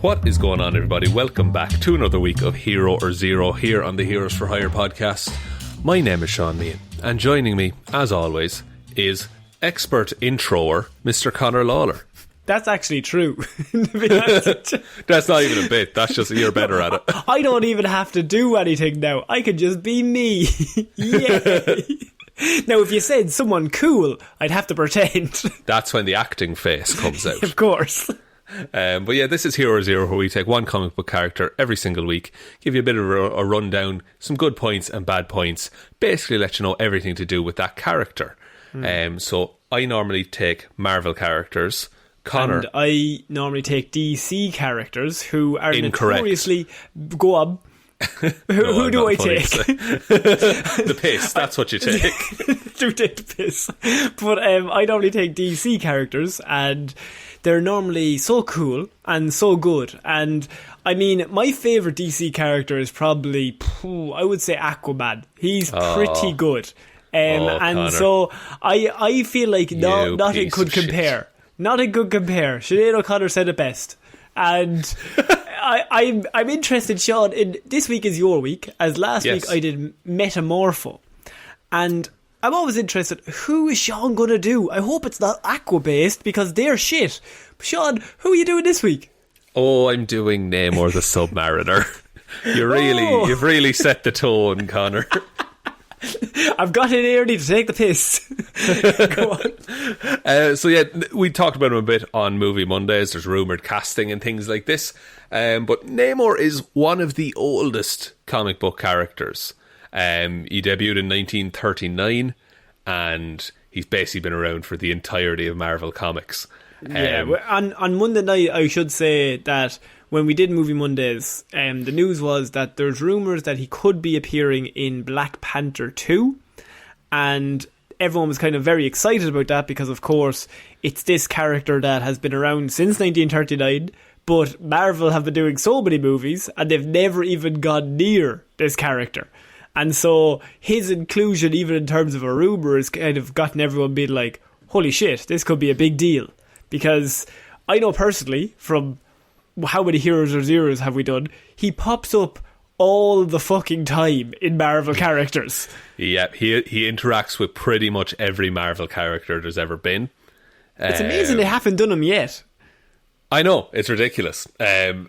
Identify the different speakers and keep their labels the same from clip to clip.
Speaker 1: What is going on, everybody? Welcome back to another week of Hero or Zero here on the Heroes for Hire podcast. My name is Shaun, and joining me, as always, is expert introer, Mr. Conor Lawler.
Speaker 2: That's actually true.
Speaker 1: That's not even a bit. That's just you're better at it.
Speaker 2: I don't even have to do anything now. I can just be me. Yay! Now, if you said someone cool, I'd have to pretend.
Speaker 1: That's when the acting face comes out.
Speaker 2: Of course.
Speaker 1: But yeah, this is Hero or Zero, where we take one comic book character every single week, give you a bit of a rundown, some good points and bad points, basically let you know everything to do with that character. So I normally take Marvel characters. Connor.
Speaker 2: And I normally take DC characters who are
Speaker 1: Incorrect.
Speaker 2: Notoriously... Go on. Who do I take?
Speaker 1: The piss, that's what you take.
Speaker 2: Do take the piss. But I normally take DC characters, and they're normally so cool and so good. And I mean, my favourite DC character is probably, I would say Aquaman. He's pretty good. And
Speaker 1: Connor.
Speaker 2: so I feel like nothing could compare. Nothing could compare. Sinead O'Connor said it best. And I'm interested, Shaun, in this week is your week, as last week I did Metamorpho. And I'm always interested, who is Shaun going to do? I hope it's not Aqua-based, because they're shit. Shaun, who are you doing this week?
Speaker 1: Oh, I'm doing Namor the Submariner. You've really set the tone, Connor.
Speaker 2: I've got in early to take the piss. Go on.
Speaker 1: So yeah, we talked about him a bit on Movie Mondays. There's rumoured casting and things like this. But Namor is one of the oldest comic book characters. He debuted in 1939, and he's basically been around for the entirety of Marvel Comics.
Speaker 2: On Monday night, I should say that when we did Movie Mondays, the news was that there's rumours that he could be appearing in Black Panther 2, and everyone was kind of very excited about that because, of course, it's this character that has been around since 1939, but Marvel have been doing so many movies and they've never even gone near this character. And so his inclusion, even in terms of a rumour, has kind of gotten everyone being like, holy shit, this could be a big deal. Because I know personally, from how many Heroes or Zeros have we done, he pops up all the fucking time in Marvel characters.
Speaker 1: Yeah, he interacts with pretty much every Marvel character there's ever been.
Speaker 2: It's amazing they haven't done him yet.
Speaker 1: I know, it's ridiculous. And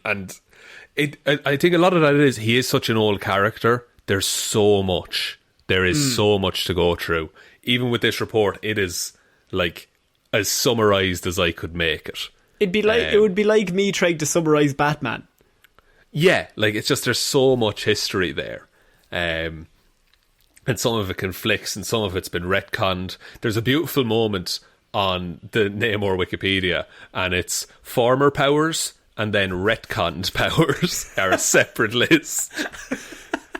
Speaker 1: I think a lot of that is he is such an old character. There's so much. There is so much to go through. Even with this report, it is like as summarised as I could make it.
Speaker 2: It would be like me trying to summarise Batman.
Speaker 1: Yeah, like it's just there's so much history there. And some of it conflicts and some of it's been retconned. There's a beautiful moment on the Namor Wikipedia, and it's former powers and then retconned powers are a separate list.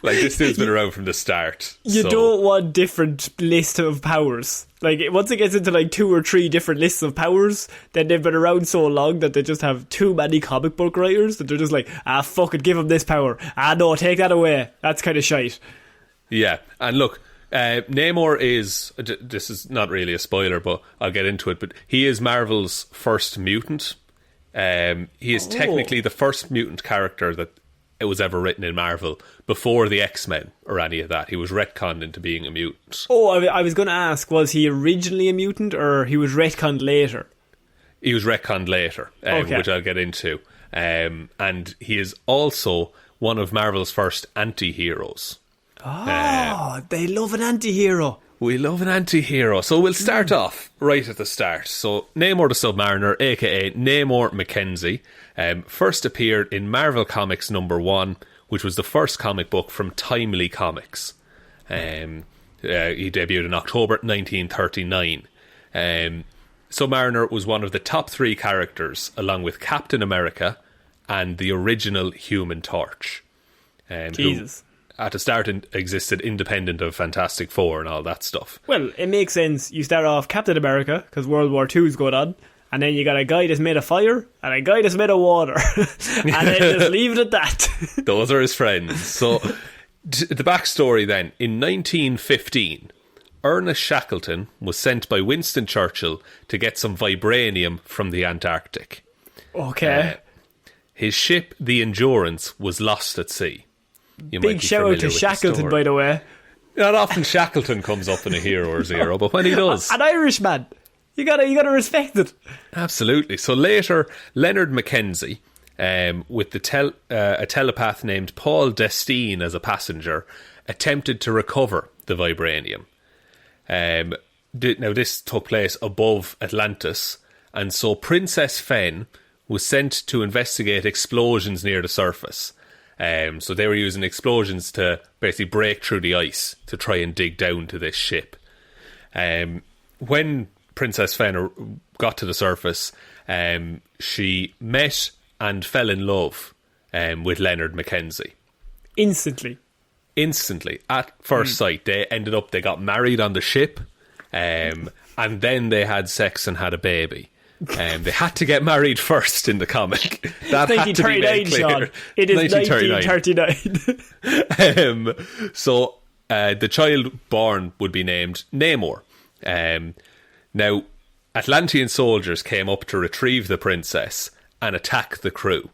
Speaker 1: Like, this dude's been around from the start.
Speaker 2: You don't want different lists of powers. Like, once it gets into like 2 or 3 different lists of powers, then they've been around so long that they just have too many comic book writers that they're just like, fuck it, give him this power. No, take that away. That's kind of shite.
Speaker 1: Yeah, and look, Namor is, this is not really a spoiler, but I'll get into it, but he is Marvel's first mutant. He is technically the first mutant character that it was ever written in Marvel before the X-Men or any of that. He was retconned into being a mutant.
Speaker 2: I was going to ask, was he originally a mutant or he was retconned later?
Speaker 1: He was retconned later, which I'll get into. And he is also one of Marvel's first anti-heroes.
Speaker 2: They love an anti-hero.
Speaker 1: We love an anti-hero. So we'll start off right at the start. So Namor the Submariner, aka Namor Mackenzie, first appeared in Marvel Comics #1, which was the first comic book from Timely Comics. He debuted in October 1939. Submariner was one of the top 3 characters, along with Captain America and the original Human Torch.
Speaker 2: Jesus.
Speaker 1: Who at the start existed independent of Fantastic Four and all that stuff.
Speaker 2: Well, it makes sense. You start off Captain America, because World War II is going on, and then you got a guy that's made of fire, and a guy that's made of water. And then just leave it at that.
Speaker 1: Those are his friends. So, the backstory then. In 1915, Ernest Shackleton was sent by Winston Churchill to get some vibranium from the Antarctic.
Speaker 2: Okay.
Speaker 1: His ship, the Endurance, was lost at sea. You might
Speaker 2: Big
Speaker 1: be
Speaker 2: shout out
Speaker 1: familiar
Speaker 2: to
Speaker 1: with the
Speaker 2: Shackleton,
Speaker 1: story.
Speaker 2: by the way.
Speaker 1: Not often Shackleton comes up in a Hero or Zero, but when he does...
Speaker 2: An Irishman. You gotta respect it.
Speaker 1: Absolutely. So later, Leonard Mackenzie, with a telepath named Paul Destine as a passenger, attempted to recover the vibranium. Now, this took place above Atlantis, and so Princess Fen was sent to investigate explosions near the surface. So they were using explosions to basically break through the ice to try and dig down to this ship. When Princess Fen got to the surface, she met and fell in love with Leonard Mackenzie.
Speaker 2: Instantly.
Speaker 1: At first sight. They got married on the ship, and then they had sex and had a baby. They had to get married first in the comic. That had to be made clear.
Speaker 2: Sean. It is 1939.
Speaker 1: So the child born would be named Namor. Now, Atlantean soldiers came up to retrieve the princess and attack the crew.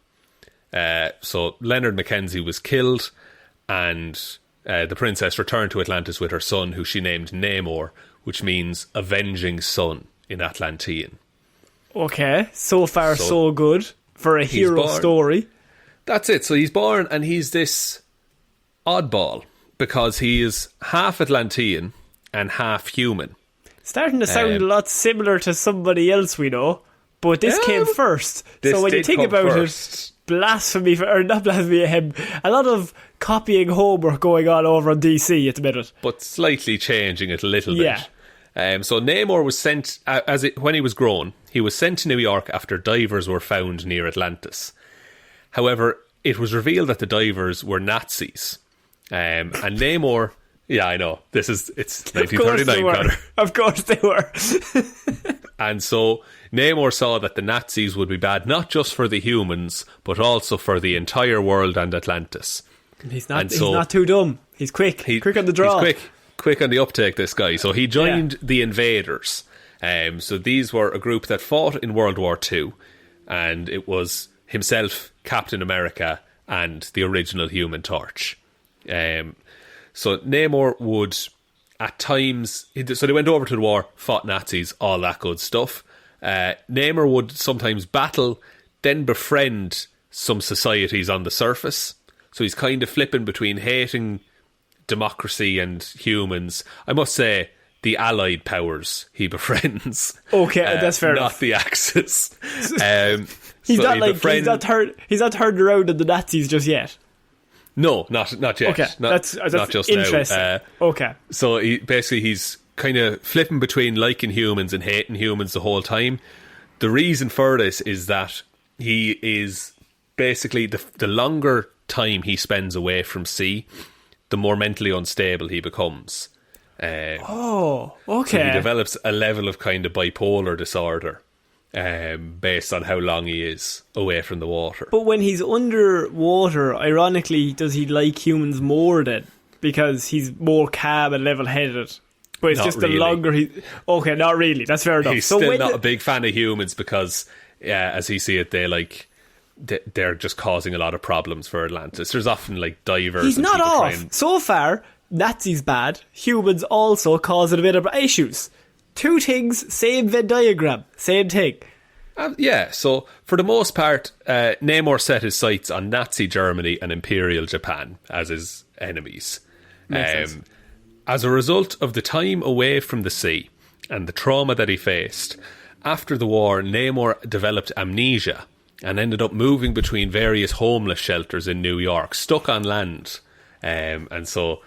Speaker 1: So Leonard Mackenzie was killed, and the princess returned to Atlantis with her son, who she named Namor, which means avenging son in Atlantean.
Speaker 2: Okay, so far so good for a hero story.
Speaker 1: That's it. So he's born, and he's this oddball because he is half Atlantean and half human.
Speaker 2: Starting to sound a lot similar to somebody else we know, but this came first. So when you think about it, blasphemy, or not blasphemy, a lot of copying homework going on over on DC at the minute.
Speaker 1: But slightly changing it a little bit. So Namor was sent, when he was grown, he was sent to New York after divers were found near Atlantis. However, it was revealed that the divers were Nazis. And Namor... Yeah, I know. It's 1939, Connor.
Speaker 2: Of course they were.
Speaker 1: And so Namor saw that the Nazis would be bad not just for the humans, but also for the entire world and Atlantis.
Speaker 2: He's not too dumb. He's quick. Quick on the draw.
Speaker 1: He's quick on the uptake, this guy. So he joined the Invaders. So these were a group that fought in World War II, and it was himself, Captain America, and the original Human Torch. So Namor would, at times... So they went over to the war, fought Nazis, all that good stuff. Namor would sometimes battle, then befriend some societies on the surface. So he's kind of flipping between hating democracy and humans. I must say, the Allied powers he befriends.
Speaker 2: Okay, that's fair enough.
Speaker 1: Not the Axis.
Speaker 2: He's not turned around in the Nazis just yet.
Speaker 1: No, not yet.
Speaker 2: Okay,
Speaker 1: that's not just
Speaker 2: interesting.
Speaker 1: now.
Speaker 2: Okay.
Speaker 1: So he's kind of flipping between liking humans and hating humans the whole time. The reason for this is that he is basically, the longer time he spends away from sea, the more mentally unstable he becomes.
Speaker 2: Okay.
Speaker 1: So he develops a level of kind of bipolar disorder. Based on how long he is away from the water.
Speaker 2: But when he's underwater, ironically, does he like humans more then? Because he's more calm and level-headed. But it's
Speaker 1: Not
Speaker 2: just
Speaker 1: really.
Speaker 2: the longer he... Okay, not really. That's fair enough.
Speaker 1: He's still not a big fan of humans because, as he see it, they're just causing a lot of problems for Atlantis. There's often divers.
Speaker 2: He's
Speaker 1: and
Speaker 2: not
Speaker 1: people
Speaker 2: off. So far, Nazis bad. Humans also causing a bit of issues. Two things, same Venn diagram, same thing.
Speaker 1: So for the most part, Namor set his sights on Nazi Germany and Imperial Japan as his enemies.
Speaker 2: Makes sense.
Speaker 1: As a result of the time away from the sea and the trauma that he faced, after the war, Namor developed amnesia and ended up moving between various homeless shelters in New York, stuck on land. And so...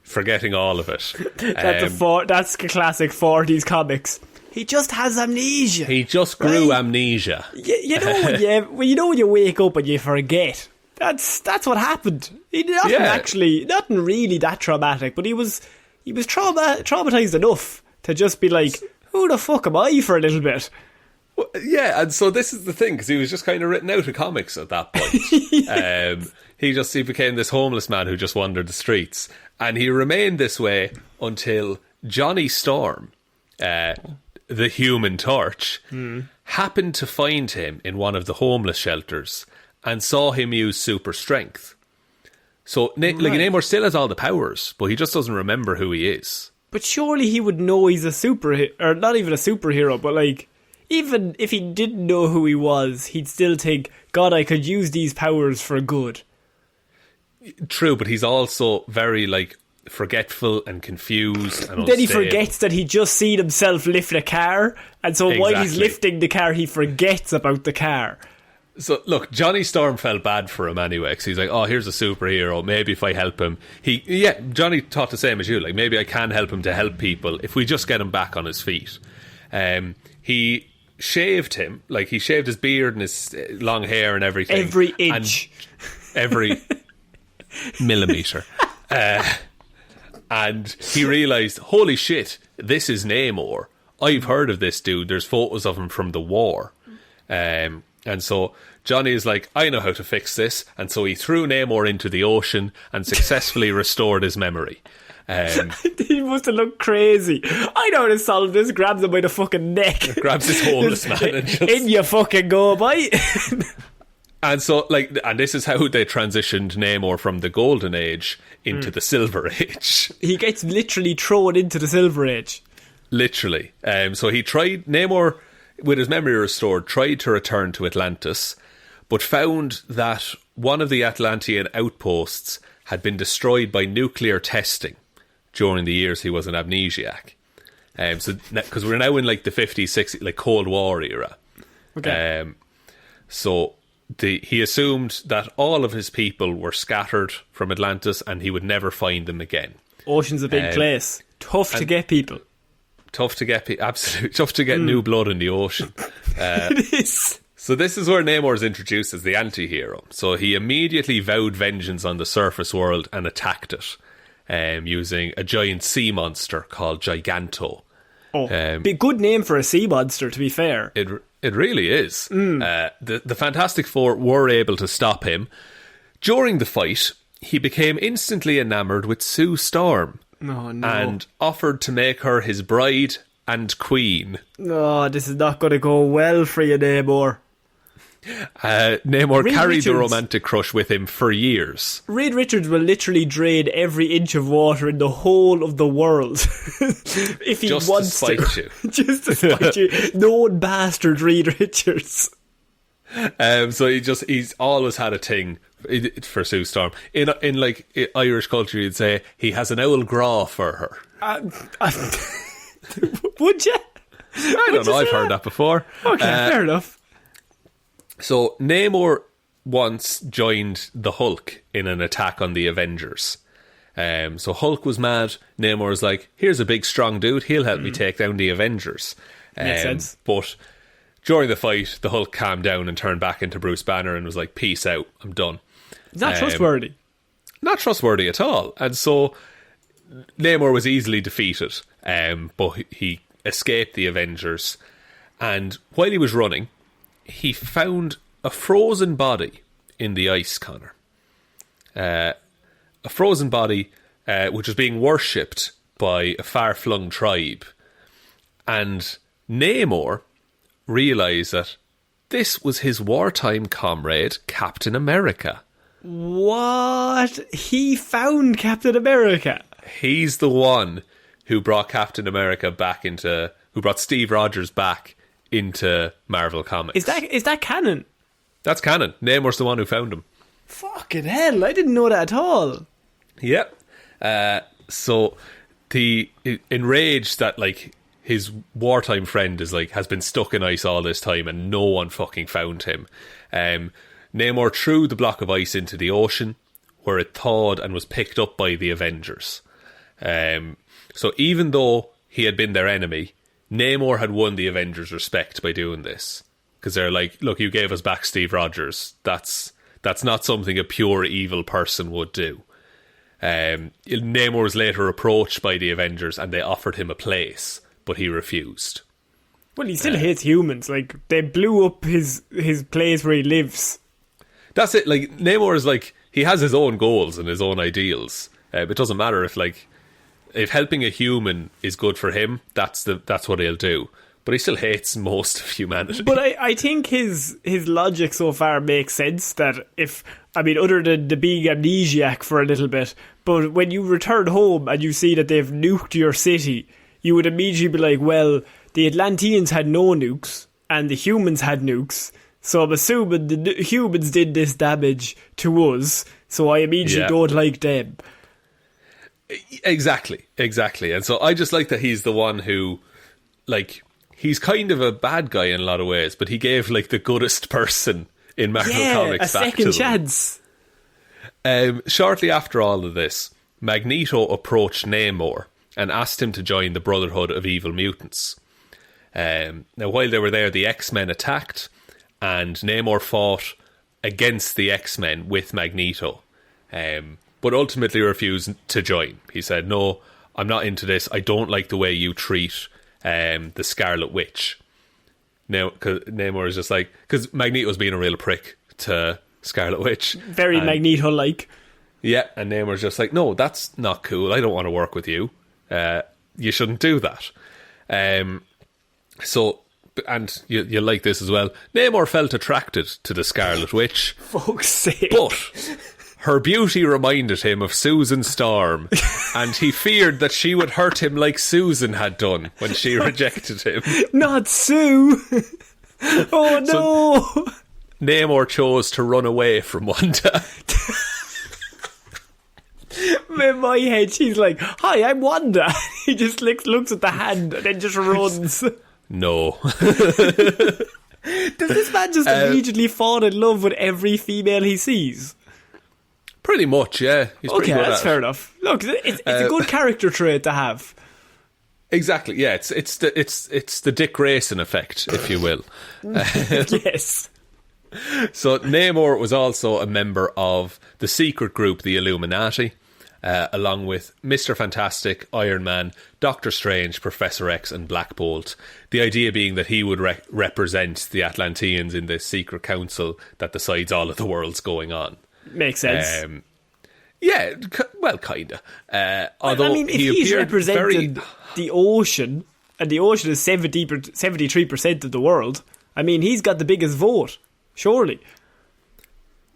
Speaker 1: forgetting all of it.
Speaker 2: That's classic 40s comics. He just has amnesia.
Speaker 1: He just grew amnesia.
Speaker 2: You know when you wake up and you forget. That's what happened. Nothing really that traumatic, but he was traumatized enough to just be like, who the fuck am I for a little bit?
Speaker 1: Well, yeah, and so this is the thing, because he was just kind of written out of comics at that point. He became this homeless man who just wandered the streets. And he remained this way until Johnny Storm, the Human Torch, happened to find him in one of the homeless shelters and saw him use super strength. So Namor still has all the powers, but he just doesn't remember who he is.
Speaker 2: But surely he would know he's a superhero, or not even a superhero, but like, even if he didn't know who he was, he'd still think, God, I could use these powers for good.
Speaker 1: True, but he's also very, like, forgetful and confused and
Speaker 2: then he forgets that he just seen himself lift a car, and so while he's lifting the car, he forgets about the car.
Speaker 1: So, look, Johnny Storm felt bad for him anyway, because he's like, oh, here's a superhero, maybe if I help him. Johnny thought the same as you, like, maybe I can help him to help people if we just get him back on his feet. He shaved him, like, he shaved his beard and his long hair and everything.
Speaker 2: Every inch.
Speaker 1: Every millimetre. And he realised, holy shit, this is Namor. I've heard of this dude. There's photos of him from the war. And so Johnny is like, I know how to fix this. And so he threw Namor into the ocean and successfully restored his memory.
Speaker 2: He must have looked crazy. I know how to solve this. Grabs him by the fucking neck.
Speaker 1: Grabs this homeless man. And just...
Speaker 2: In you fucking go, boy.
Speaker 1: And so, like, and this is how they transitioned Namor from the Golden Age into the Silver Age.
Speaker 2: He gets literally thrown into the Silver Age.
Speaker 1: Literally. So Namor, with his memory restored, tried to return to Atlantis, but found that one of the Atlantean outposts had been destroyed by nuclear testing during the years he was an amnesiac. Because we're now in, like, the 50s, 60s, like, Cold War era.
Speaker 2: Okay.
Speaker 1: So... he assumed that all of his people were scattered from Atlantis and he would never find them again.
Speaker 2: Ocean's a big place. Tough to get people.
Speaker 1: Tough to get absolutely tough to get new blood in the ocean.
Speaker 2: It is.
Speaker 1: So this is where Namor is introduced as the anti-hero. So he immediately vowed vengeance on the surface world and attacked it, using a giant sea monster called Giganto.
Speaker 2: Good name for a sea monster, to be fair.
Speaker 1: It really is. The Fantastic Four were able to stop him. During the fight, he became instantly enamoured with Sue Storm.
Speaker 2: Oh, no.
Speaker 1: And offered to make her his bride and queen.
Speaker 2: Oh, this is not going to go well for you, Namor.
Speaker 1: Namor carried the romantic crush with him for years.
Speaker 2: Reed Richards will literally drain every inch of water in the whole of the world if he
Speaker 1: just
Speaker 2: wants
Speaker 1: to. Spite you.
Speaker 2: Just to spite you. Known bastard Reed Richards.
Speaker 1: So he's always had a thing for Sue Storm. In Irish culture, you'd say he has an owl graw for her.
Speaker 2: Would you?
Speaker 1: I don't know. I've heard that before.
Speaker 2: Okay, fair enough.
Speaker 1: So Namor once joined the Hulk in an attack on the Avengers. So Hulk was mad. Namor was like, here's a big strong dude, he'll help me take down the Avengers.
Speaker 2: Makes sense.
Speaker 1: But during the fight, the Hulk calmed down and turned back into Bruce Banner and was like, peace out, I'm done.
Speaker 2: Not trustworthy.
Speaker 1: Not trustworthy at all. And so Namor was easily defeated, but he escaped the Avengers. And while he was running, he found a frozen body in the ice, Connor. A frozen body which was being worshipped by a far-flung tribe. And Namor realised that this was his wartime comrade, Captain America.
Speaker 2: What? He found Captain America?
Speaker 1: He's the one who brought Captain America back into... who brought Steve Rogers back into Marvel Comics.
Speaker 2: Is that canon?
Speaker 1: That's canon. Namor's the one who found him.
Speaker 2: Fucking hell, I didn't know that at all.
Speaker 1: Yep. So enraged that, like, his wartime friend is like has been stuck in ice all this time and no one fucking found him. Namor threw the block of ice into the ocean, where it thawed and was picked up by the Avengers. So even though he had been their enemy, Namor had won the Avengers' respect by doing this. Because they're like, look, you gave us back Steve Rogers. That's not something a pure evil person would do. Namor was later approached by the Avengers and they offered him a place, but he refused.
Speaker 2: Well, he still hates humans. Like, they blew up his place where he lives.
Speaker 1: That's it. Like, Namor is like, he has his own goals and his own ideals. It doesn't matter if helping a human is good for him, that's what he'll do. but he still hates most of humanity.
Speaker 2: But I think his logic so far makes sense, that other than the being amnesiac for a little bit, but when you return home and you see that they've nuked your city, you would immediately be like, well, the Atlanteans had no nukes and the humans had nukes, so I'm assuming the humans did this damage to us, so I immediately don't like them.
Speaker 1: Exactly. And so I just like that he's the one who, like, he's kind of a bad guy in a lot of ways, but he gave, like, the goodest person in Marvel Comics
Speaker 2: a
Speaker 1: back
Speaker 2: second
Speaker 1: to
Speaker 2: chance.
Speaker 1: Shortly after all of this, Magneto approached Namor and asked him to join the Brotherhood of Evil Mutants. Now, while they were there, the X-Men attacked, and Namor fought against the X-Men with Magneto, but ultimately refused to join. He said, no, I'm not into this. I don't like the way you treat the Scarlet Witch. Now, cause Namor is just like, because Magneto's being a real prick to Scarlet Witch.
Speaker 2: Very Magneto-like.
Speaker 1: Yeah, and Namor's just like, no, that's not cool. I don't want to work with you. You shouldn't do that. So, and you like this as well. Namor felt attracted to the Scarlet Witch.
Speaker 2: Fuck's sake.
Speaker 1: But her beauty reminded him of Susan Storm, and he feared that she would hurt him like Susan had done when she rejected him.
Speaker 2: Not Sue! Oh no!
Speaker 1: So Namor chose to run away from Wanda.
Speaker 2: In my head, she's like, hi, I'm Wanda. He just looks at the hand and then just runs.
Speaker 1: No.
Speaker 2: Does this man just immediately fall in love with every female he sees?
Speaker 1: Pretty much, yeah. He's pretty good
Speaker 2: that's
Speaker 1: at
Speaker 2: fair
Speaker 1: it.
Speaker 2: enough. Look, it's a good character trait to have.
Speaker 1: Exactly, yeah. It's the Dick Grayson effect, if you will.
Speaker 2: Yes.
Speaker 1: So Namor was also a member of the secret group, the Illuminati, along with Mr. Fantastic, Iron Man, Doctor Strange, Professor X, and Black Bolt. The idea being that he would represent the Atlanteans in the secret council that decides all of the world's going on.
Speaker 2: Makes sense.
Speaker 1: Yeah, well, kinda. Although
Speaker 2: I mean, if he's represented the ocean, and the ocean is 73% of the world, I mean, he's got the biggest vote, surely.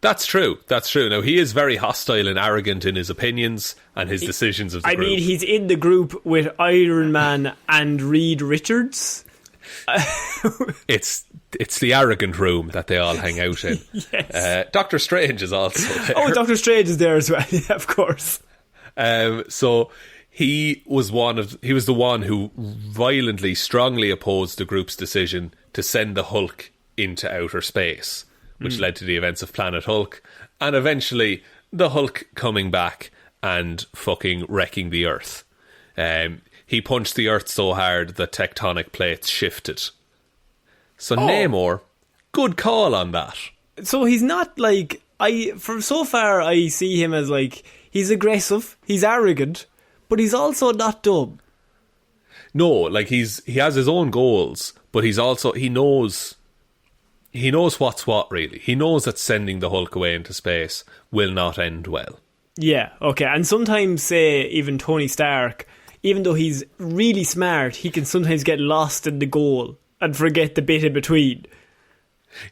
Speaker 1: That's true. Now, he is very hostile and arrogant in his opinions and his decisions of the group. I mean,
Speaker 2: he's in the group with Iron Man and Reed Richards.
Speaker 1: It's the arrogant room that they all hang out in.
Speaker 2: Yes.
Speaker 1: Doctor Strange is also there.
Speaker 2: Oh, Doctor Strange is there as well, yeah, of course.
Speaker 1: So he was the one who violently, strongly opposed the group's decision to send the Hulk into outer space, which led to the events of Planet Hulk, and eventually the Hulk coming back and fucking wrecking the Earth. He punched the Earth so hard that tectonic plates shifted. So Namor, good call on that.
Speaker 2: So he's not like, from so far I see him as like, he's aggressive, he's arrogant, but he's also not dumb.
Speaker 1: No, like he has his own goals, but he knows what's what, really. He knows that sending the Hulk away into space will not end well.
Speaker 2: Yeah, okay. And sometimes, say, even Tony Stark, even though he's really smart, he can sometimes get lost in the goal and forget the bit in between.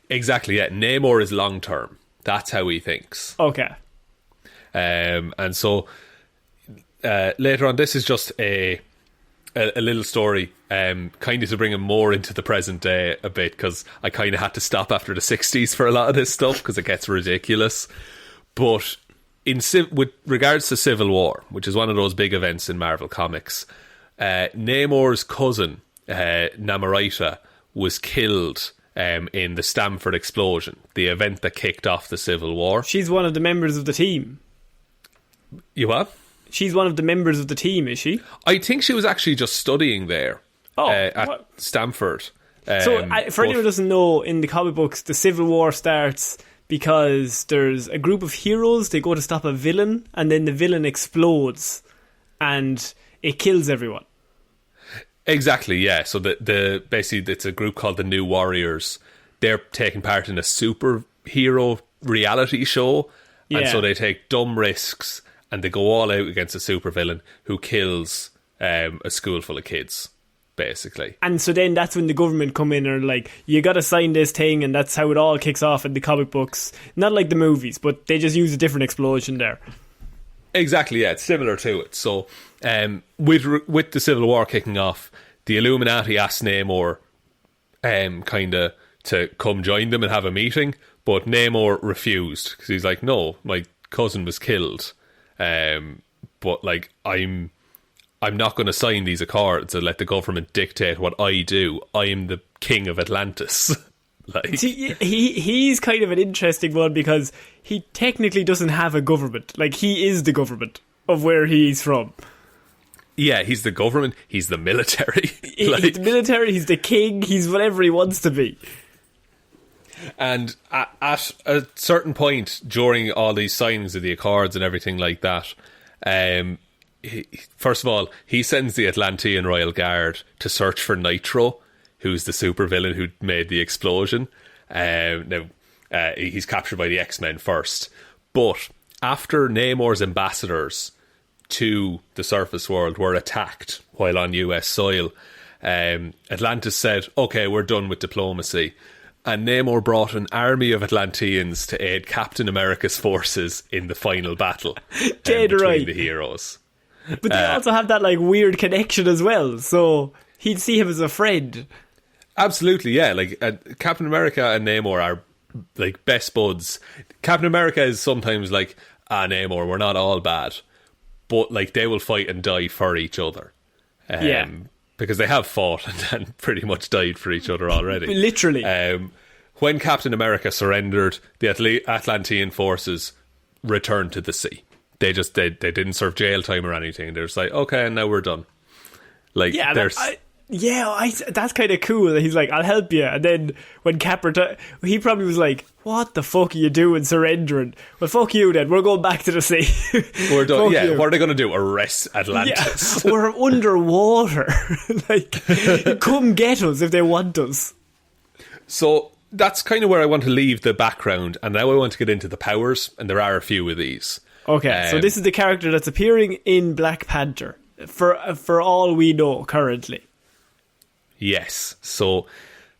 Speaker 1: Exactly, yeah. Namor is long term. That's how he thinks.
Speaker 2: Okay.
Speaker 1: And so later on, this is just a little story, kind of to bring him more into the present day a bit, because I kind of had to stop after the 60s for a lot of this stuff because it gets ridiculous. But with regards to Civil War, which is one of those big events in Marvel Comics, Namor's cousin, Namorita, was killed in the Stamford explosion, the event that kicked off the Civil War.
Speaker 2: She's one of the members of the team.
Speaker 1: You what?
Speaker 2: She's one of the members of the team, is she?
Speaker 1: I think she was actually just studying there at Stamford.
Speaker 2: For anyone who doesn't know, in the comic books, the Civil War starts because there's a group of heroes, they go to stop a villain, and then the villain explodes, and it kills everyone.
Speaker 1: Exactly, yeah. So basically it's a group called the New Warriors. They're taking part in a superhero reality show, and so they take dumb risks, and they go all out against a supervillain who kills a school full of kids. basically.
Speaker 2: And so then that's when the government come in and are like, you got to sign this thing, and that's how it all kicks off in the comic books. Not like the movies, but they just use a different explosion there.
Speaker 1: Exactly, yeah, it's similar to it. So with the Civil War kicking off, the Illuminati asked Namor kind of to come join them and have a meeting, but Namor refused because he's like, no, my cousin was killed, but like I'm not going to sign these accords and let the government dictate what I do. I am the king of Atlantis. Like,
Speaker 2: see, he's kind of an interesting one because he technically doesn't have a government. Like, he is the government of where he's from.
Speaker 1: Yeah, he's the government. He's the military.
Speaker 2: He's the military. He's the king. He's whatever he wants to be.
Speaker 1: And at a certain point during all these signings of the accords and everything like that, first of all, he sends the Atlantean Royal Guard to search for Nitro, who's the supervillain who made the explosion. Now, he's captured by the X-Men first. But after Namor's ambassadors to the surface world were attacked while on US soil, Atlantis said, okay, we're done with diplomacy. And Namor brought an army of Atlanteans to aid Captain America's forces in the final battle between the heroes.
Speaker 2: But they also have that like weird connection as well, so he'd see him as a friend.
Speaker 1: Absolutely, yeah. Like Captain America and Namor are like best buds. Captain America is sometimes like, Namor, we're not all bad, but like they will fight and die for each other. Because they have fought and pretty much died for each other already.
Speaker 2: Literally.
Speaker 1: When Captain America surrendered, the Atlantean forces returned to the sea. They didn't serve jail time or anything. They're just like, okay, now we're done. Like,
Speaker 2: yeah, that's kind of cool. He's like, I'll help you. And then when Cap he probably was like, what the fuck are you doing surrendering? Well, fuck you then. We're going back to the sea.
Speaker 1: We're done. Yeah, what are they going to do? Arrest Atlantis?
Speaker 2: Yeah, we're underwater. Like, come get us if they want us.
Speaker 1: So that's kind of where I want to leave the background. And now I want to get into the powers. And there are a few of these.
Speaker 2: Okay, so this is the character that's appearing in Black Panther. For all we know currently.
Speaker 1: Yes. So,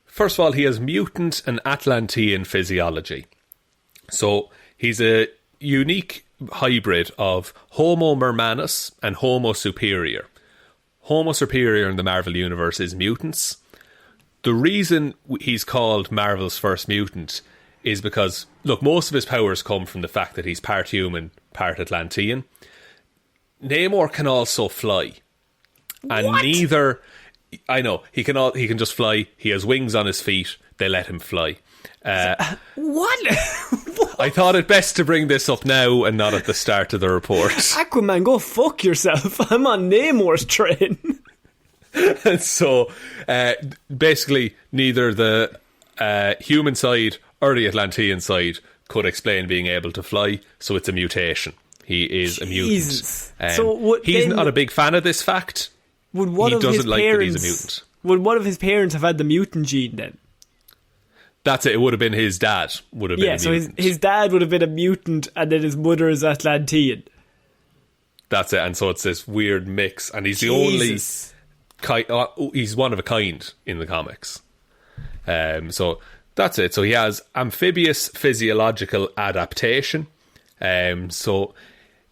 Speaker 1: first of all, he has mutant and Atlantean physiology. So, he's a unique hybrid of Homo mermanus and Homo superior. Homo superior in the Marvel Universe is mutants. The reason he's called Marvel's first mutant is because, look, most of his powers come from the fact that he's part human, part Atlantean. Namor can also fly. And
Speaker 2: what?
Speaker 1: I know, he can just fly. He has wings on his feet. They let him fly.
Speaker 2: What?
Speaker 1: I thought it best to bring this up now and not at the start of the report.
Speaker 2: Aquaman, go fuck yourself. I'm on Namor's train.
Speaker 1: And so, basically, neither the human side or the Atlantean side could explain being able to fly, so it's a mutation. He is a mutant.
Speaker 2: So
Speaker 1: he's not a big fan of this fact.
Speaker 2: He doesn't like that he's a mutant. Would one of his parents have had the mutant gene then?
Speaker 1: That's it. It would have been his dad. Would have been a mutant.
Speaker 2: So his dad would have been a mutant, and then his mother is Atlantean.
Speaker 1: That's it. And so it's this weird mix, and he's the only he's one of a kind in the comics. So that's it. So he has amphibious physiological adaptation. So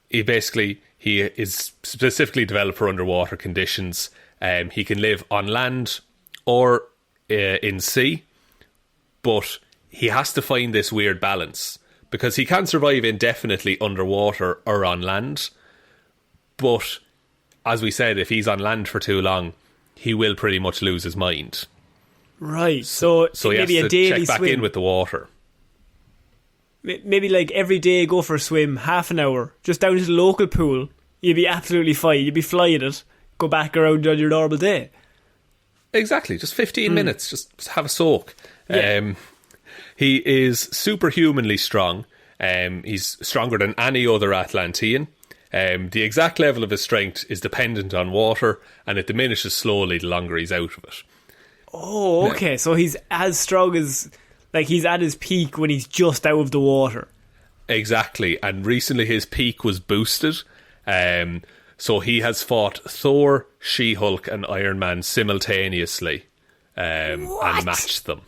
Speaker 1: he is specifically developed for underwater conditions. He can live on land or in sea, but he has to find this weird balance because he can survive indefinitely underwater or on land. But as we said, if he's on land for too long, he will pretty much lose his mind.
Speaker 2: Right. So
Speaker 1: he
Speaker 2: maybe
Speaker 1: has
Speaker 2: a
Speaker 1: to
Speaker 2: daily
Speaker 1: check back
Speaker 2: swim.
Speaker 1: in with the water.
Speaker 2: Maybe like every day go for a swim, half an hour, just down to the local pool. You'd be absolutely fine. You'd be flying it. Go back around on your normal day.
Speaker 1: Exactly. Just 15 minutes. Just have a soak.
Speaker 2: Yeah.
Speaker 1: He is superhumanly strong. He's stronger than any other Atlantean. The exact level of his strength is dependent on water, and it diminishes slowly the longer he's out of it.
Speaker 2: Oh, okay. So he's as strong as... Like, he's at his peak when he's just out of the water.
Speaker 1: Exactly. And recently his peak was boosted. So he has fought Thor, She-Hulk and Iron Man simultaneously and matched them.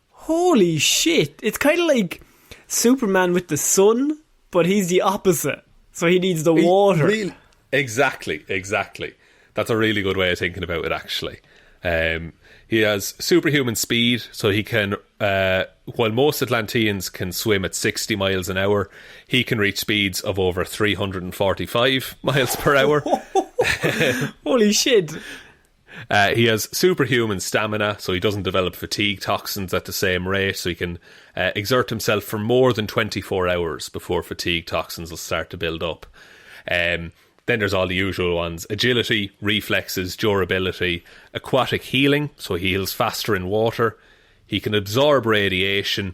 Speaker 2: Holy shit. It's kind of like Superman with the sun, but he's the opposite. So he needs the water.
Speaker 1: Exactly. That's a really good way of thinking about it, actually. He has superhuman speed, so he can, while most Atlanteans can swim at 60 miles an hour, he can reach speeds of over 345 miles per hour.
Speaker 2: Holy shit.
Speaker 1: He has superhuman stamina, so he doesn't develop fatigue toxins at the same rate, so he can exert himself for more than 24 hours before fatigue toxins will start to build up. Then there's all the usual ones: agility, reflexes, durability, aquatic healing, so he heals faster in water. He can absorb radiation.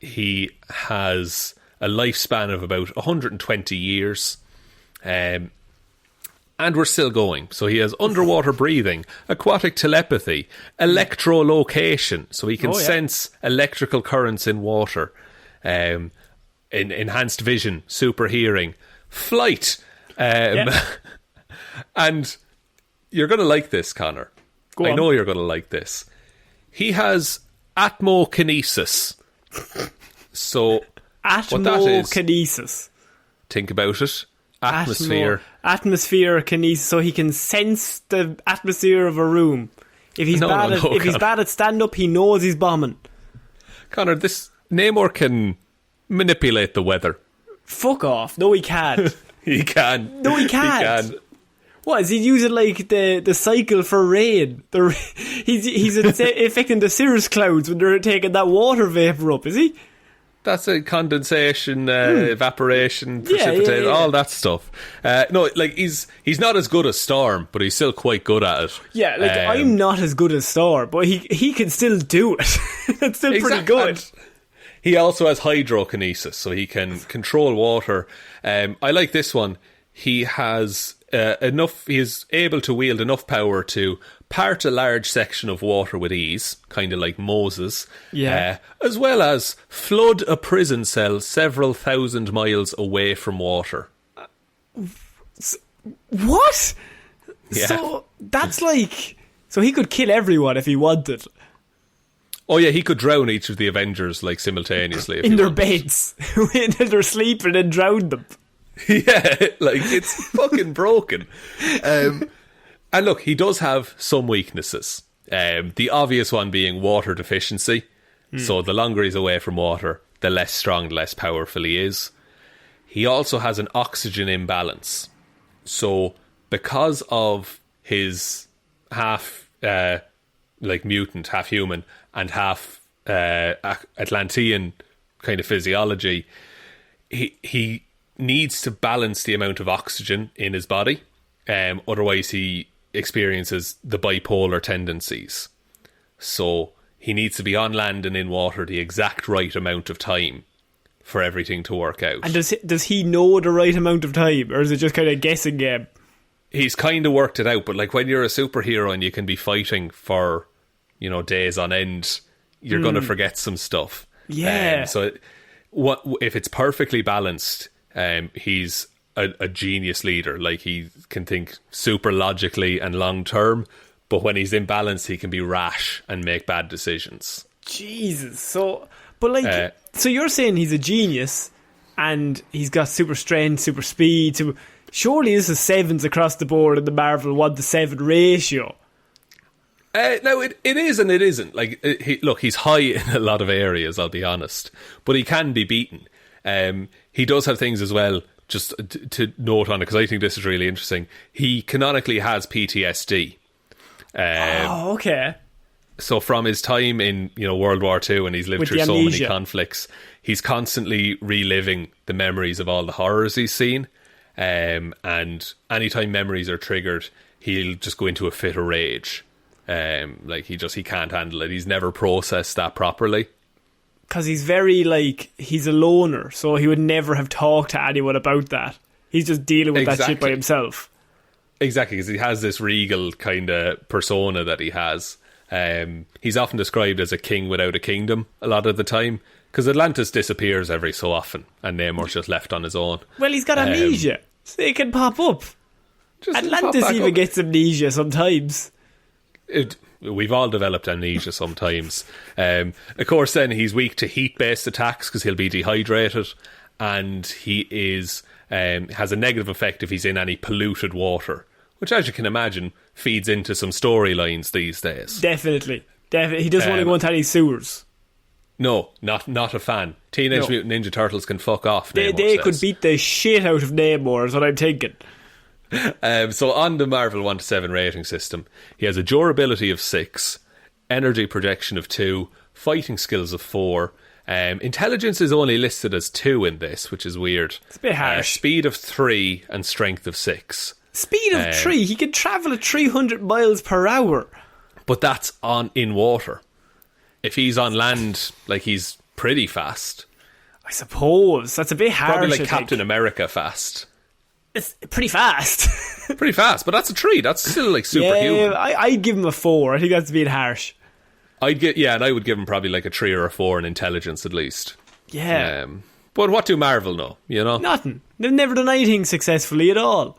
Speaker 1: He has a lifespan of about 120 years. And we're still going. So he has underwater breathing, aquatic telepathy, electrolocation, so he can sense electrical currents in water, enhanced vision, super hearing, flight. And you're going to like this, Connor. I know you're going to like this. He has atmokinesis. So
Speaker 2: atmokinesis.
Speaker 1: Think about it. Atmosphere
Speaker 2: kinesis. So he can sense the atmosphere of a room. If he's bad at stand up, he knows he's bombing.
Speaker 1: Connor, this Namor can manipulate the weather.
Speaker 2: Fuck off. No, he can't.
Speaker 1: He can.
Speaker 2: No, he can't. He can. What, is he using like the cycle for rain? He's affecting the cirrus clouds when they're taking that water vapour up, is he?
Speaker 1: That's a condensation, evaporation, precipitation, all that stuff. No, like he's not as good as Storm, but he's still quite good at it.
Speaker 2: Yeah, like I'm not as good as Storm, but he can still do it. It's still pretty good.
Speaker 1: He also has hydrokinesis, so he can control water. I like this one. He has enough. He is able to wield enough power to part a large section of water with ease, kind of like Moses.
Speaker 2: Yeah.
Speaker 1: As well as flood a prison cell several thousand miles away from water.
Speaker 2: What?
Speaker 1: Yeah.
Speaker 2: So that's like. So he could kill everyone if he wanted.
Speaker 1: Oh yeah, he could drown each of the Avengers like simultaneously if
Speaker 2: in their
Speaker 1: wanted.
Speaker 2: Beds while they're sleeping and drown them.
Speaker 1: Yeah, like it's fucking broken. And look, he does have some weaknesses. The obvious one being water deficiency. So the longer he's away from water, the less strong, the less powerful he is. He also has an oxygen imbalance. So because of his half like mutant, half human, and half Atlantean kind of physiology, he needs to balance the amount of oxygen in his body. Otherwise he experiences the bipolar tendencies. So he needs to be on land and in water the exact right amount of time for everything to work out.
Speaker 2: And does he know the right amount of time, or is it just kind of a guessing game?
Speaker 1: He's kind of worked it out, but like when you're a superhero and you can be fighting for, you know, days on end, you're going to forget some stuff.
Speaker 2: Yeah.
Speaker 1: So what if it's perfectly balanced? He's a genius leader. Like he can think super logically and long term, but when he's imbalanced, he can be rash and make bad decisions.
Speaker 2: Jesus. So, but like, so you're saying he's a genius and he's got super strength, super speed. Surely this is sevens across the board in the Marvel 1-7 ratio.
Speaker 1: No, it is and it isn't. Like, he's high in a lot of areas, I'll be honest, but he can be beaten. He does have things as well, just to note on it, because I think this is really interesting. He canonically has PTSD.
Speaker 2: Okay.
Speaker 1: So from his time in, you know, World War II, and he's lived through so many conflicts, he's constantly reliving the memories of all the horrors he's seen. And anytime memories are triggered, he'll just go into a fit of rage. Like he can't handle it. He's never processed that properly.
Speaker 2: Because he's very, like, he's a loner, so he would never have talked to anyone about that. He's just dealing with that shit by himself. Exactly,
Speaker 1: because he has this regal kind of persona that he has. He's often described as a king without a kingdom a lot of the time, because Atlantis disappears every so often, and Namor's just left on his own.
Speaker 2: Well, he's got amnesia, so it can pop up. Atlantis even gets amnesia sometimes.
Speaker 1: We've all developed amnesia sometimes. Of course, then he's weak to heat-based attacks because he'll be dehydrated, and he has a negative effect if he's in any polluted water, which, as you can imagine, feeds into some storylines these days.
Speaker 2: Definitely. He doesn't want to go into any sewers.
Speaker 1: No, not a fan. Teenage Mutant Ninja Turtles can fuck off.
Speaker 2: They could beat the shit out of Namor, is what I'm thinking.
Speaker 1: So on the Marvel 1 to 7 rating system, he has a durability of 6, energy projection of 2, fighting skills of 4. Intelligence is only listed as 2 in this, which is weird.
Speaker 2: It's a bit harsh.
Speaker 1: Speed of 3 and strength of 6.
Speaker 2: Speed of 3? He can travel at 300 miles per hour.
Speaker 1: But that's in water. If he's on land, like, he's pretty fast.
Speaker 2: I suppose. That's a bit harsh.
Speaker 1: Probably like Captain America fast.
Speaker 2: It's pretty fast.
Speaker 1: Pretty fast, but that's a 3. That's still like superhuman.
Speaker 2: Yeah, I'd give him a 4. I think that's being harsh.
Speaker 1: And I would give him probably like a 3 or a 4 in intelligence at least.
Speaker 2: Yeah.
Speaker 1: But what do Marvel know, you know?
Speaker 2: Nothing. They've never done anything successfully at all.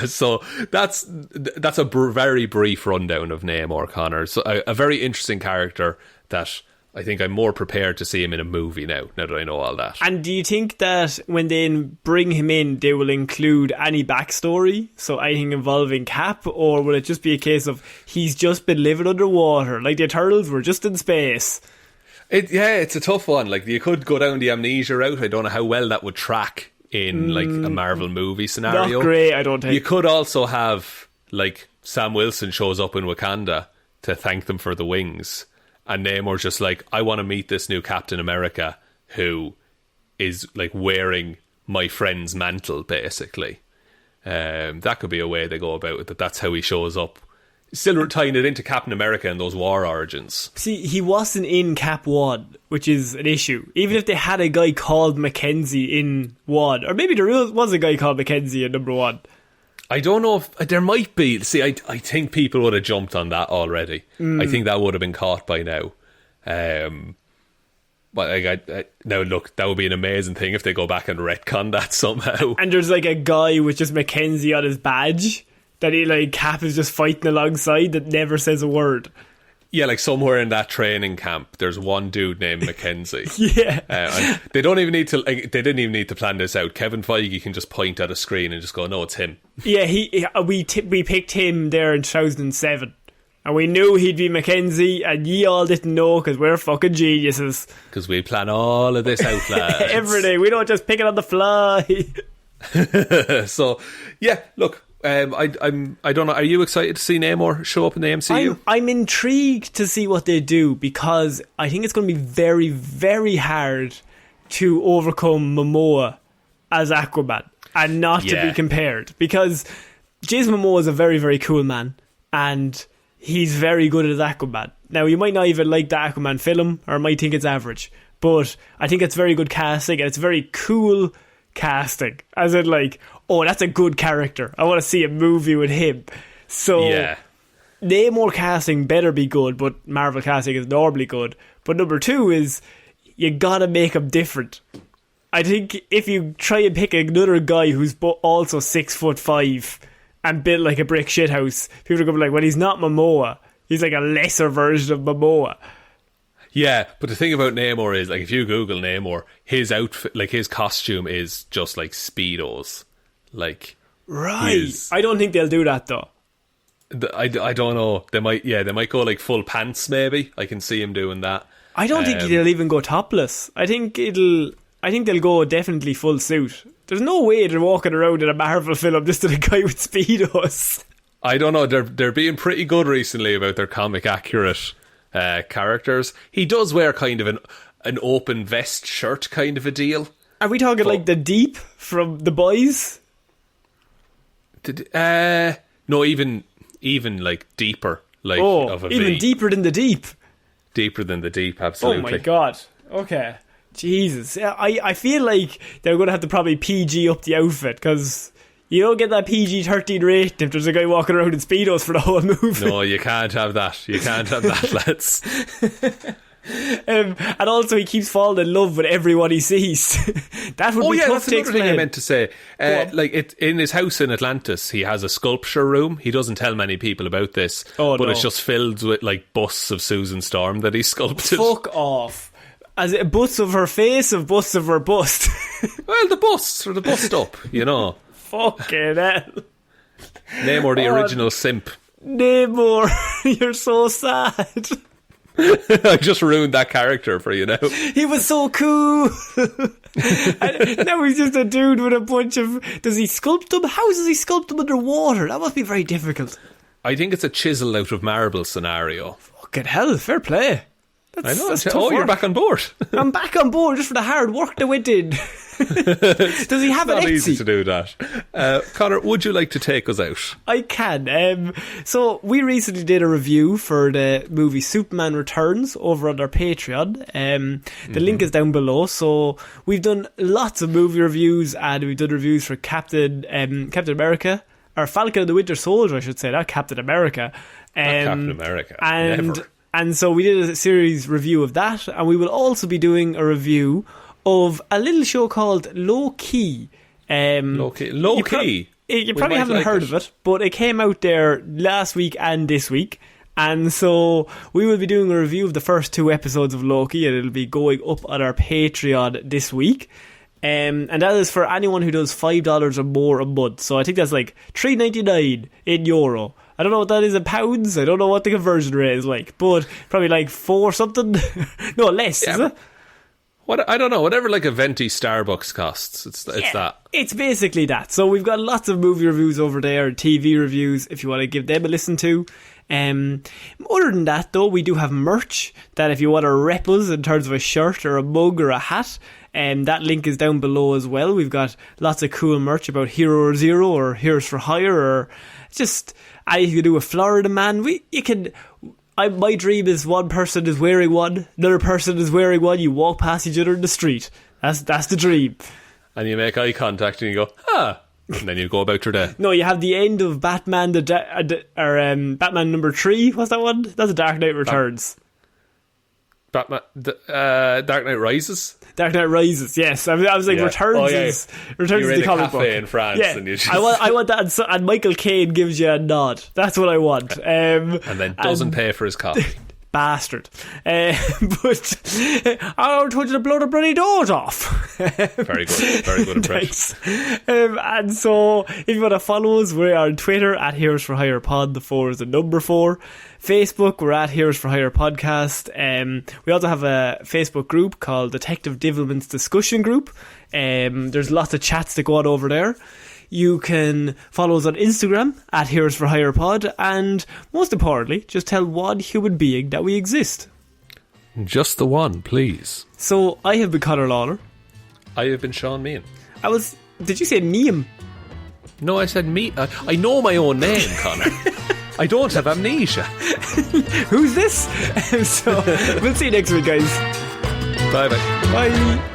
Speaker 1: So that's a very brief rundown of Namor, Connor. So a very interesting character that I think I'm more prepared to see him in a movie now that I know all that.
Speaker 2: And do you think that when they bring him in, they will include any backstory? So anything involving Cap? Or will it just be a case of he's just been living underwater, like the Turtles were just in space?
Speaker 1: It's a tough one. Like, you could go down the amnesia route. I don't know how well that would track in like a Marvel movie scenario.
Speaker 2: Not great, I don't think.
Speaker 1: You could also have like Sam Wilson shows up in Wakanda to thank them for the wings, and Namor's just like, I want to meet this new Captain America who is like wearing my friend's mantle, basically. That could be a way they go about it, that's how he shows up. Still tying it into Captain America and those war origins.
Speaker 2: See, he wasn't in Cap 1, which is an issue. Even if they had a guy called Mackenzie in 1, or maybe there was a guy called Mackenzie in number 1.
Speaker 1: I don't know if there might be. See, I think people would have jumped on that already. I think that would have been caught by now. But now look, that would be an amazing thing if they go back and retcon that somehow.
Speaker 2: And there's like a guy with just Mackenzie on his badge that he like Cap is just fighting alongside that never says a word.
Speaker 1: Yeah, like somewhere in that training camp, there's one dude named Mackenzie.
Speaker 2: Yeah,
Speaker 1: and they don't even need to. Like, they didn't even need to plan this out. Kevin Feige can just point at a screen and just go, "No, it's him."
Speaker 2: Yeah, we picked him there in 2007, and we knew he'd be Mackenzie, and ye all didn't know because we're fucking geniuses.
Speaker 1: Because we plan all of this out, lads.
Speaker 2: Everything. We don't just pick it on the fly.
Speaker 1: So, yeah, look. I don't know. Are you excited to see Namor show up in the MCU?
Speaker 2: I'm intrigued to see what they do, because I think it's going to be very, very hard to overcome Momoa as Aquaman and not to be compared, because Jason Momoa is a very, very cool man and he's very good as Aquaman. Now, you might not even like the Aquaman film or might think it's average, but I think it's very good casting and it's very cool casting, as in like, oh, that's a good character, I want to see a movie with him. So Namor casting better be good, but Marvel casting is normally good. But number 2 is you gotta make him different. I think if you try and pick another guy who's also 6'5" and built like a brick shithouse, people are going to be like, well, he's not Momoa, he's like a lesser version of Momoa.
Speaker 1: Yeah, but the thing about Namor is, like, if you Google Namor, his outfit, like his costume is just like Speedos. Like,
Speaker 2: right. I don't think they'll do that though.
Speaker 1: I don't know. They might go like full pants maybe. I can see him doing that.
Speaker 2: I don't think they'll even go topless. I think they'll go definitely full suit. There's no way they're walking around in a Marvel film just to a guy with Speedos.
Speaker 1: I don't know. They're being pretty good recently about their comic accurate characters. He does wear kind of an open vest shirt kind of a deal. Are we talking like the Deep from The Boys? No, even like deeper, like of a even V. Deeper than the Deep. Deeper than the Deep, absolutely.
Speaker 2: Oh my god. Okay. Jesus. I feel like they're going to have to probably PG up the outfit, because you don't get that PG-13 rating if there's a guy walking around in Speedos for the whole movie.
Speaker 1: No, you can't have that. You can't have that, lads.
Speaker 2: And also he keeps falling in love with everyone he sees. That would be tough
Speaker 1: that's
Speaker 2: to
Speaker 1: another thing I
Speaker 2: explain.
Speaker 1: meant to say. In his house in Atlantis, he has a sculpture room. He doesn't tell many people about this, but it's just filled with like busts of Susan Storm that he sculpted.
Speaker 2: Fuck off. As a bust of her face or bust of her bust?
Speaker 1: Well, the busts, or the bust up, you know.
Speaker 2: Fucking hell.
Speaker 1: Namor, the original simp.
Speaker 2: Namor, you're so sad.
Speaker 1: I just ruined that character for you now.
Speaker 2: He was so cool. And now he's just a dude with a bunch of... Does he sculpt them? How does he sculpt them underwater? That must be very difficult.
Speaker 1: I think it's a chisel out of marble scenario.
Speaker 2: Fucking hell, fair play.
Speaker 1: I know.
Speaker 2: That's tough
Speaker 1: You're
Speaker 2: work.
Speaker 1: back on board.
Speaker 2: I'm back on board just for the hard work that went in. Does he have an
Speaker 1: Not
Speaker 2: Etsy?
Speaker 1: easy to do that. Connor, would you like to take us out?
Speaker 2: I can. So we recently did a review for the movie Superman Returns over on our Patreon. The link is down below. So we've done lots of movie reviews, and we've done reviews for Captain America, or Falcon and the Winter Soldier, I should say, not Captain America.
Speaker 1: Not Captain America.
Speaker 2: And
Speaker 1: Never.
Speaker 2: so we did a series review of that, and we will also be doing a review of a little show called Low Key.
Speaker 1: Low Key.
Speaker 2: You probably haven't heard of it, but it came out there last week and this week. And so we will be doing a review of the first 2 episodes of Loki, and it'll be going up on our Patreon this week. And that is for anyone who does $5 or more a month. So I think that's like $3.99 in euro. I don't know what that is in pounds. I don't know what the conversion rate is like, but probably like 4 something. No, less, is it?
Speaker 1: What, I don't know. whatever like a venti Starbucks costs. It's that.
Speaker 2: It's basically that. So we've got lots of movie reviews over there, TV reviews, if you want to give them a listen to. Other than that, though, we do have merch that if you want to rep us in terms of a shirt or a mug or a hat, that link is down below as well. We've got lots of cool merch about Hero or Zero or Heroes for Hire, or just anything to do with Florida Man. My dream is one person is wearing one, another person is wearing one, you walk past each other in the street. That's the dream.
Speaker 1: And you make eye contact and you go, and then you go about your day.
Speaker 2: No, you have the end of Batman, Batman number 3. What's that one? That's a Dark Knight Returns.
Speaker 1: Batman, Dark Knight Rises?
Speaker 2: Dark Knight Rises, yes. I was like, Returns is the comic book.
Speaker 1: In France,
Speaker 2: yeah.
Speaker 1: and you just...
Speaker 2: I want that, and Michael Caine gives you a nod. That's what I want.
Speaker 1: And then doesn't pay for his coffee.
Speaker 2: Bastard. But I don't want you to blow the bloody doors off.
Speaker 1: Very good impression.
Speaker 2: And so if you want to follow us, we're on Twitter at Heroes for Hire Pod. The 4 is the number 4. Facebook, we're at Heroes for Hire Podcast. We also have a Facebook group called Detective Divilment's Discussion Group. There's lots of chats that go on over there. You can follow us on Instagram at Heroes for Hire Pod, and most importantly, just tell one human being that we exist.
Speaker 1: Just the one, please.
Speaker 2: So I have been Ciara Lawler.
Speaker 1: I have been Shaun Meehan.
Speaker 2: Did you say Meehan?
Speaker 1: No, I said me. I know my own name, Connor. I don't have amnesia.
Speaker 2: Who's this? So we'll see you next week, guys.
Speaker 1: Bye.
Speaker 2: Bye.